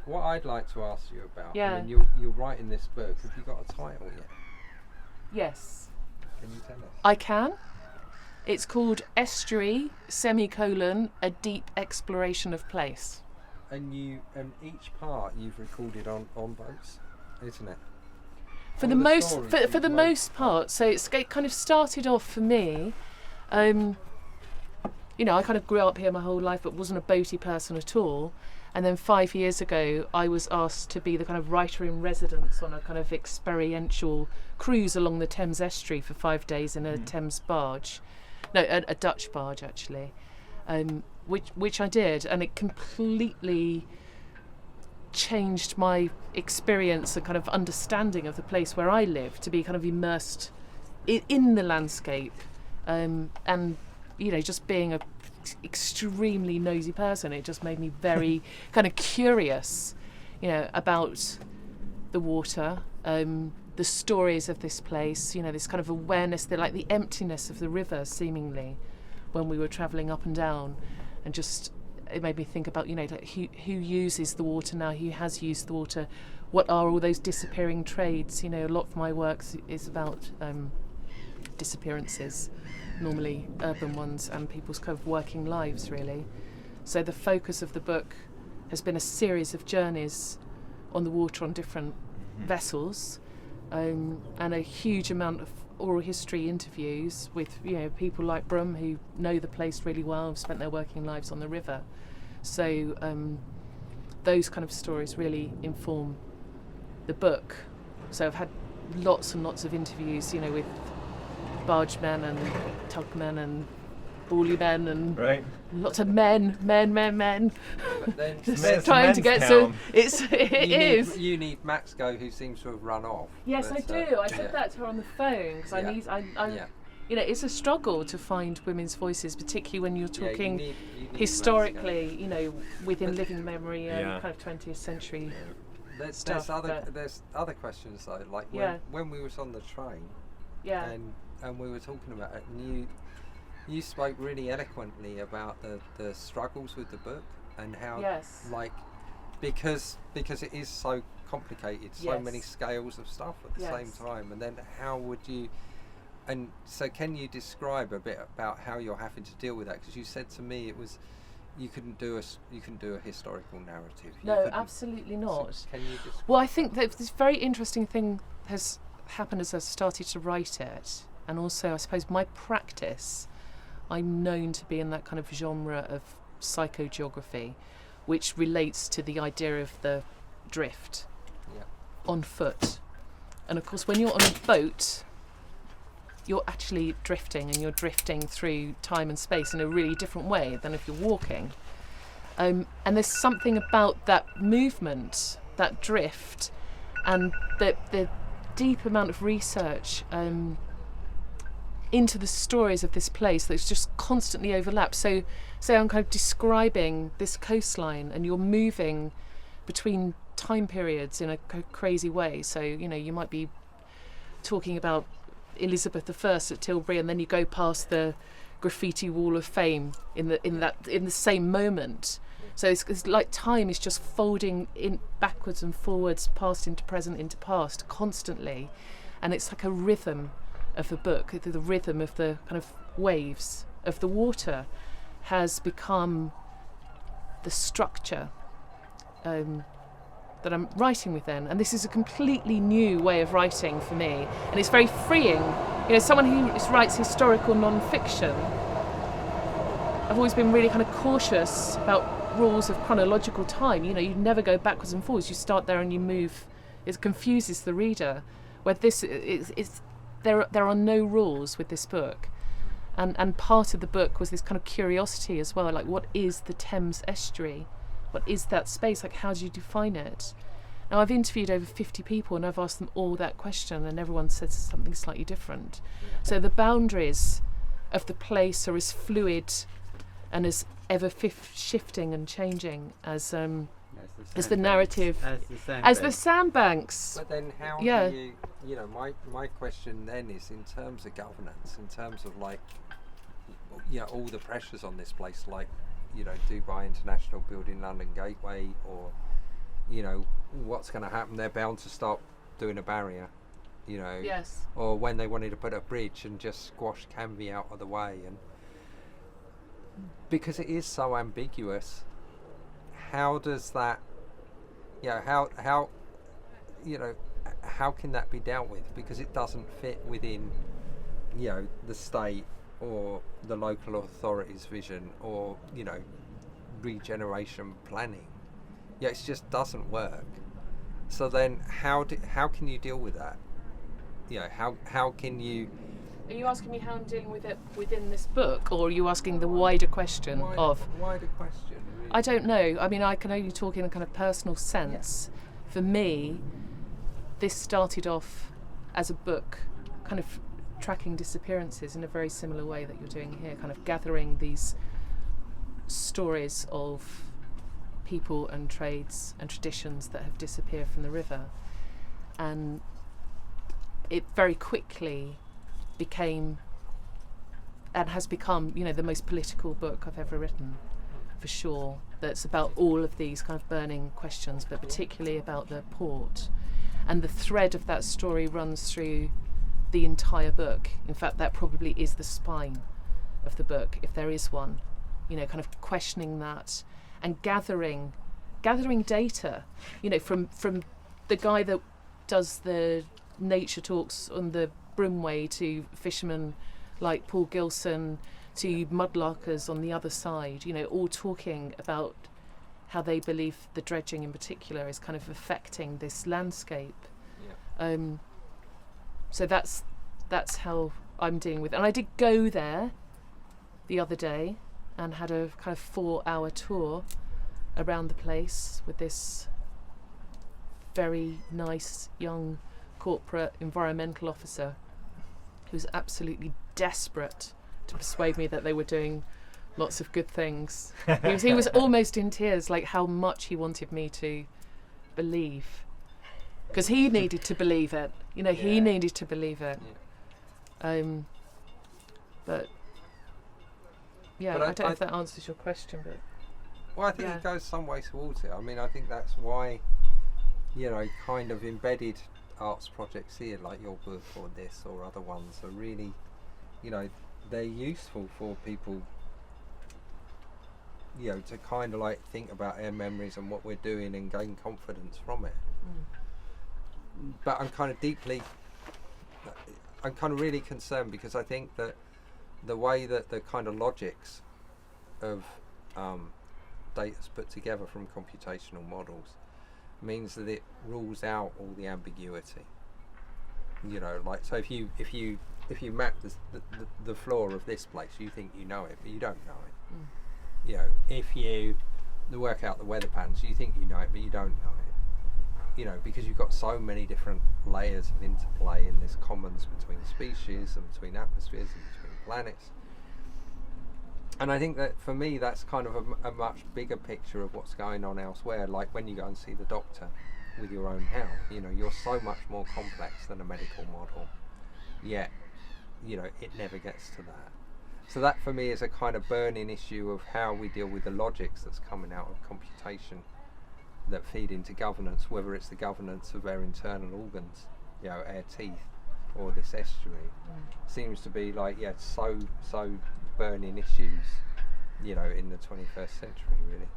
What I'd like to ask you about, Yeah. I mean, you're writing this book. Have you got a title yet? Yes. Can you tell us? I can. It's called Estuary, a deep exploration of place. And each part you've recorded on boats, isn't it? For the most part, so it kind of started off for me. You know, I kind of grew up here my whole life, but wasn't a boaty person at all. And then 5 years ago, I was asked to be the kind of writer in residence on a kind of experiential cruise along the Thames Estuary for 5 days in a Thames barge. No, a Dutch barge, actually. Which I did, and it completely changed my experience and kind of understanding of the place where I live, to be kind of immersed in the landscape, and you know, just being a extremely nosy person, it just made me very kind of curious, you know, about the water, the stories of this place, you know, this kind of awareness, like the emptiness of the river seemingly when we were travelling up and down, and just it made me think about, you know, like who uses the water now, who has used the water, what are all those disappearing trades. You know, a lot of my work is about disappearances, normally urban ones, and people's kind of working lives, really. So the focus of the book has been a series of journeys on the water on different vessels, and a huge amount of oral history interviews with, you know, people like Brum who know the place really well, have spent their working lives on the river. So those kind of stories really inform the book. So I've had lots and lots of interviews, you know, with bargemen and tugmen and bullymen and lots of men. But then Just trying to get so You need Matsuko, who seems to have run off. Yes, I do. I said that to her on the phone because you know, it's a struggle to find women's voices, particularly when you're talking you need historically, Matsuko. you know, within living memory and kind of 20th century. There's other questions though, like when we was on the train, and we were talking about it, and you spoke really eloquently about the struggles with the book and how like because it is so complicated, so many scales of stuff at the same time, and then how would you, and so can you describe a bit about how you're having to deal with that? Because you said to me it was you couldn't do a historical narrative. No, absolutely not. So can you describe well, I think that this very interesting thing has happened as I've started to write it, and also I suppose my practice, I'm known to be in that kind of genre of psychogeography, which relates to the idea of the drift on foot. And of course, when you're on a boat, you're actually drifting, and you're drifting through time and space in a really different way than if you're walking. And there's something about that movement, that drift, and the deep amount of research into the stories of this place that's just constantly overlapped. So I'm kind of describing this coastline, and you're moving between time periods in a crazy way. So, you know, you might be talking about Elizabeth I at Tilbury, and then you go past the graffiti wall of fame in the same moment. So it's like time is just folding in backwards and forwards, past into present into past constantly, and it's like a rhythm of the book. The rhythm of the kind of waves of the water has become the structure that I'm writing within, and this is a completely new way of writing for me, and it's very freeing. You know, someone who writes historical non-fiction, I've always been really kind of cautious about rules of chronological time. You know, you never go backwards and forwards, you start there and you move. It confuses the reader, where this is there are no rules with this book, and part of the book was this kind of curiosity as well, like what is the Thames Estuary? What is that space? Like, how do you define it? Now, I've interviewed over 50 people, and I've asked them all that question, and everyone says something slightly different. So the boundaries of the place are as fluid and as ever shifting and changing as the narrative, as the sandbanks. But then how do you know, my question then is in terms of governance, in terms of like, you know, all the pressures on this place, like, you know, Dubai International building London Gateway, or you know, what's going to happen? They're bound to stop doing a barrier, you know. Yes. Or when they wanted to put a bridge and just squash Canvey out of the way, and because it is so ambiguous, how does that, you know, how you know, how can that be dealt with? Because it doesn't fit within, you know, the state or the local authority's vision, or, you know, regeneration planning. Yeah, it just doesn't work. So then how can you deal with that? You know, how can you... Are you asking me how I'm dealing with it within this book, or are you asking the wider question of... Wider question, really. I don't know. I mean, I can only talk in a kind of personal sense. Yeah. For me, this started off as a book, kind of tracking disappearances in a very similar way that you're doing here, kind of gathering these stories of people and trades and traditions that have disappeared from the river. And it very quickly became and has become, you know, the most political book I've ever written, for sure. That's about all of these kind of burning questions, but particularly about the port. And the thread of that story runs through the entire book. In fact, that probably is the spine of the book, if there is one. You know, kind of questioning that and gathering data, you know, from the guy that does the nature talks on the Broomway to fishermen like Paul Gilson to mudlarkers on the other side, you know, all talking about how they believe the dredging in particular is kind of affecting this landscape. Yeah. So that's how I'm dealing with it. And I did go there the other day and had a kind of 4-hour tour around the place with this very nice young corporate environmental officer who was absolutely desperate to persuade me that they were doing lots of good things. He was almost in tears, like how much he wanted me to believe, because he needed to believe it. You know, yeah. He needed to believe it. Yeah. But yeah, I don't know if that answers your question, but well, I think it goes some way towards it. I mean, I think that's why, you know, kind of embedded arts projects here, like your book or this or other ones, are really, you know, they're useful for people, you know, to kind of like think about our memories and what we're doing and gain confidence from it. But I'm kind of really concerned, because I think that the way that the kind of logics of data's put together from computational models means that it rules out all the ambiguity. You know, like, so if you map the floor of this place, you think you know it, but you don't know it. You know, if you work out the weather patterns, you think you know it, but you don't know it. You know, because you've got so many different layers of interplay in this commons between species and between atmospheres and between planets. And I think that for me, that's kind of a much bigger picture of what's going on elsewhere. Like when you go and see the doctor with your own health, you know, you're so much more complex than a medical model. Yet, you know, it never gets to that. So that for me is a kind of burning issue of how we deal with the logics that's coming out of computation that feed into governance, whether it's the governance of our internal organs, you know, our teeth, or this estuary. Seems to be like, so burning issues, you know, in the 21st century, really.